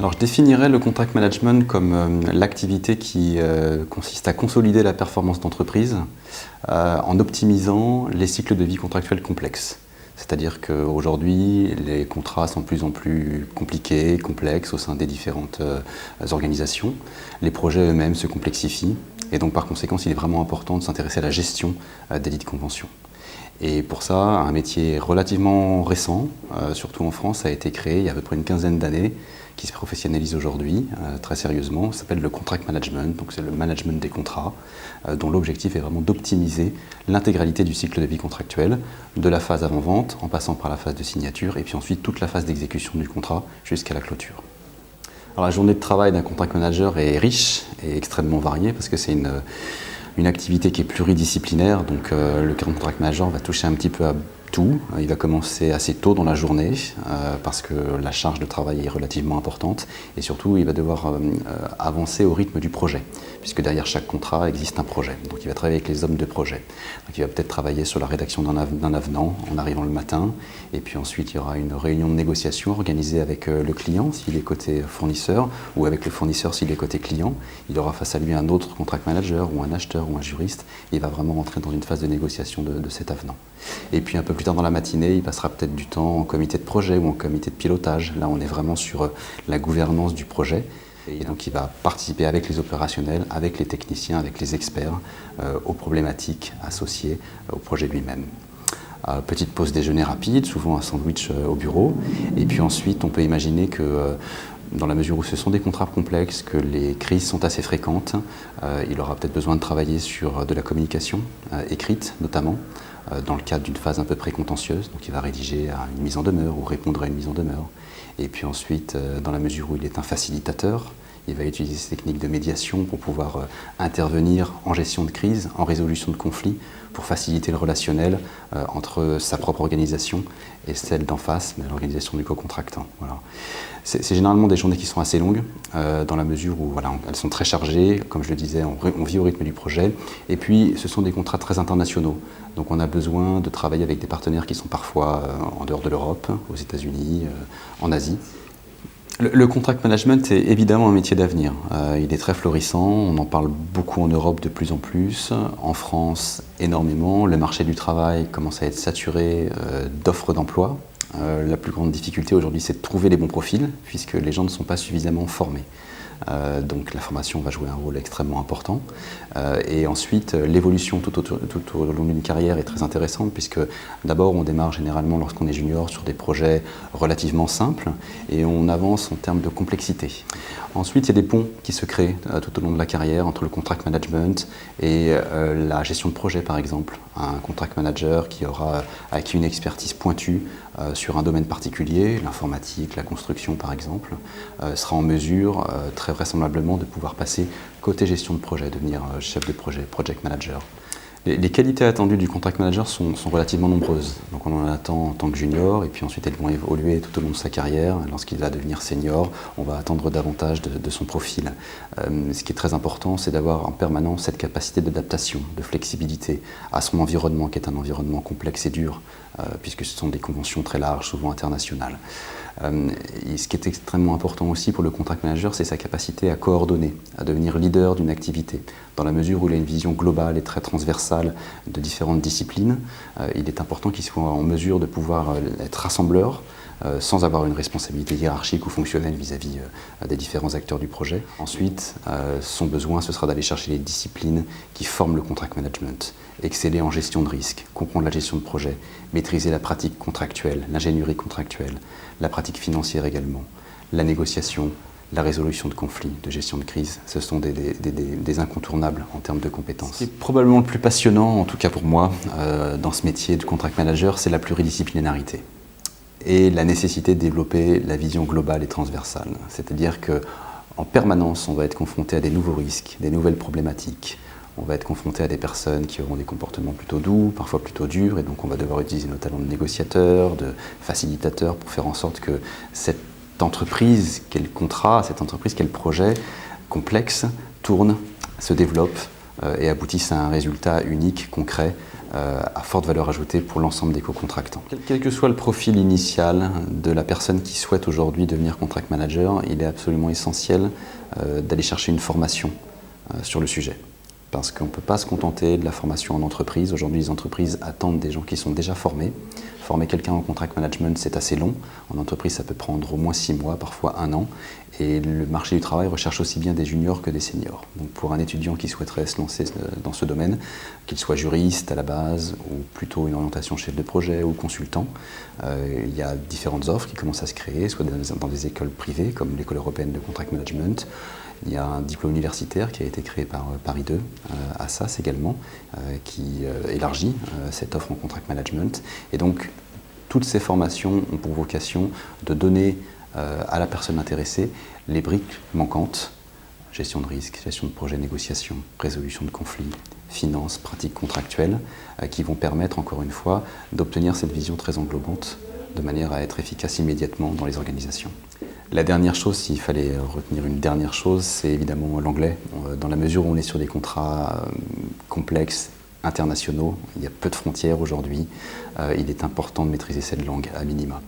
Alors je définirais le contract management comme l'activité qui consiste à consolider la performance d'entreprise en optimisant les cycles de vie contractuels complexes. C'est-à-dire qu'aujourd'hui, les contrats sont de plus en plus compliqués, complexes au sein des différentes organisations. Les projets eux-mêmes se complexifient et donc par conséquent, il est vraiment important de s'intéresser à la gestion des dites conventions. Et pour ça, un métier relativement récent, surtout en France, a été créé il y a à peu près une quinzaine d'années, qui se professionnalise aujourd'hui très sérieusement, ça s'appelle le contract management, donc c'est le management des contrats, dont l'objectif est vraiment d'optimiser l'intégralité du cycle de vie contractuel, de la phase avant-vente, en passant par la phase de signature, et puis ensuite toute la phase d'exécution du contrat jusqu'à la clôture. Alors la journée de travail d'un contract manager est riche et extrêmement variée, parce que c'est une activité qui est pluridisciplinaire, donc le contract manager va toucher un petit peu à tout. Il va commencer assez tôt dans la journée parce que la charge de travail est relativement importante et surtout il va devoir avancer au rythme du projet puisque derrière chaque contrat existe un projet. Donc il va travailler avec les hommes de projet. Donc il va peut-être travailler sur la rédaction d'un avenant en arrivant le matin et puis ensuite il y aura une réunion de négociation organisée avec le client s'il est côté fournisseur ou avec le fournisseur s'il est côté client. Il aura face à lui un autre contract manager ou un acheteur ou un juriste et il va vraiment rentrer dans une phase de négociation de cet avenant. Et puis un peu plus tard dans la matinée, il passera peut-être du temps en comité de projet ou en comité de pilotage. Là, on est vraiment sur la gouvernance du projet. Et donc, il va participer avec les opérationnels, avec les techniciens, avec les experts aux problématiques associées au projet lui-même. Petite pause déjeuner rapide, souvent un sandwich au bureau. Et puis ensuite, on peut imaginer que dans la mesure où ce sont des contrats complexes, que les crises sont assez fréquentes, il aura peut-être besoin de travailler sur de la communication écrite notamment, dans le cadre d'une phase un peu précontentieuse. Donc il va rédiger une mise en demeure ou répondre à une mise en demeure. Et puis ensuite, dans la mesure où il est un facilitateur, il va utiliser ces techniques de médiation pour pouvoir intervenir en gestion de crise, en résolution de conflits, pour faciliter le relationnel entre sa propre organisation et celle d'en face, l'organisation du co-contractant. Voilà. C'est généralement des journées qui sont assez longues, dans la mesure où voilà, elles sont très chargées, comme je le disais, on vit au rythme du projet, et puis ce sont des contrats très internationaux. Donc on a besoin de travailler avec des partenaires qui sont parfois en dehors de l'Europe, aux États-Unis, en Asie. Le contract management est évidemment un métier d'avenir. Il est très florissant, on en parle beaucoup en Europe de plus en plus, en France énormément. Le marché du travail commence à être saturé d'offres d'emploi. La plus grande difficulté aujourd'hui, c'est de trouver les bons profils, puisque les gens ne sont pas suffisamment formés. Donc la formation va jouer un rôle extrêmement important. Et ensuite, l'évolution tout au long d'une carrière est très intéressante puisque d'abord on démarre généralement lorsqu'on est junior sur des projets relativement simples et on avance en termes de complexité. Ensuite, il y a des ponts qui se créent tout au long de la carrière entre le contract management et la gestion de projet par exemple. Un contract manager qui aura acquis une expertise pointue sur un domaine particulier, l'informatique, la construction par exemple, sera en mesure très vraisemblablement de pouvoir passer côté gestion de projet, devenir chef de projet, project manager. Les qualités attendues du contract manager sont relativement nombreuses. Donc on en attend en tant que junior et puis ensuite elles vont évoluer tout au long de sa carrière. Lorsqu'il va devenir senior, on va attendre davantage de son profil. Ce qui est très important, c'est d'avoir en permanence cette capacité d'adaptation, de flexibilité à son environnement qui est un environnement complexe et dur puisque ce sont des conventions très larges, souvent internationales. Et ce qui est extrêmement important aussi pour le contract manager, c'est sa capacité à coordonner, à devenir leader d'une activité. Dans la mesure où il a une vision globale et très transversale de différentes disciplines, il est important qu'il soit en mesure de pouvoir être rassembleur sans avoir une responsabilité hiérarchique ou fonctionnelle vis-à-vis des différents acteurs du projet. Ensuite, son besoin, ce sera d'aller chercher les disciplines qui forment le contract management, exceller en gestion de risque, comprendre la gestion de projet, maîtriser la pratique contractuelle, l'ingénierie contractuelle, la pratique financière également, la négociation, la résolution de conflits, de gestion de crise. Ce sont des incontournables en termes de compétences. Ce qui est probablement le plus passionnant, en tout cas pour moi, dans ce métier de contract manager, c'est la pluridisciplinarité et la nécessité de développer la vision globale et transversale. C'est-à-dire qu'en permanence, on va être confronté à des nouveaux risques, des nouvelles problématiques. On va être confronté à des personnes qui auront des comportements plutôt doux, parfois plutôt durs, et donc on va devoir utiliser nos talents de négociateur, de facilitateur pour faire en sorte que cette entreprise, qu'est le contrat, cette entreprise, qu'est le projet complexe, tourne, se développe et aboutissent à un résultat unique, concret, à forte valeur ajoutée pour l'ensemble des co-contractants. Quel que soit le profil initial de la personne qui souhaite aujourd'hui devenir contract manager, il est absolument essentiel d'aller chercher une formation sur le sujet. Parce qu'on ne peut pas se contenter de la formation en entreprise. Aujourd'hui, les entreprises attendent des gens qui sont déjà formés. Former quelqu'un en contract management, c'est assez long. En entreprise, ça peut prendre au moins 6 mois, parfois 1 an. Et le marché du travail recherche aussi bien des juniors que des seniors. Donc pour un étudiant qui souhaiterait se lancer dans ce domaine, qu'il soit juriste à la base, ou plutôt une orientation chef de projet ou consultant, il y a différentes offres qui commencent à se créer, soit dans des écoles privées, comme l'École européenne de contract management. Il y a un diplôme universitaire qui a été créé par Paris 2, Assas également, qui élargit cette offre en contract management. Et donc, toutes ces formations ont pour vocation de donner à la personne intéressée les briques manquantes: gestion de risque, gestion de projet, négociation, résolution de conflits, finances, pratiques contractuelles, qui vont permettre, encore une fois, d'obtenir cette vision très englobante de manière à être efficace immédiatement dans les organisations. La dernière chose, s'il fallait retenir une dernière chose, c'est évidemment l'anglais. Dans la mesure où on est sur des contrats complexes, internationaux, il y a peu de frontières aujourd'hui, il est important de maîtriser cette langue à minima.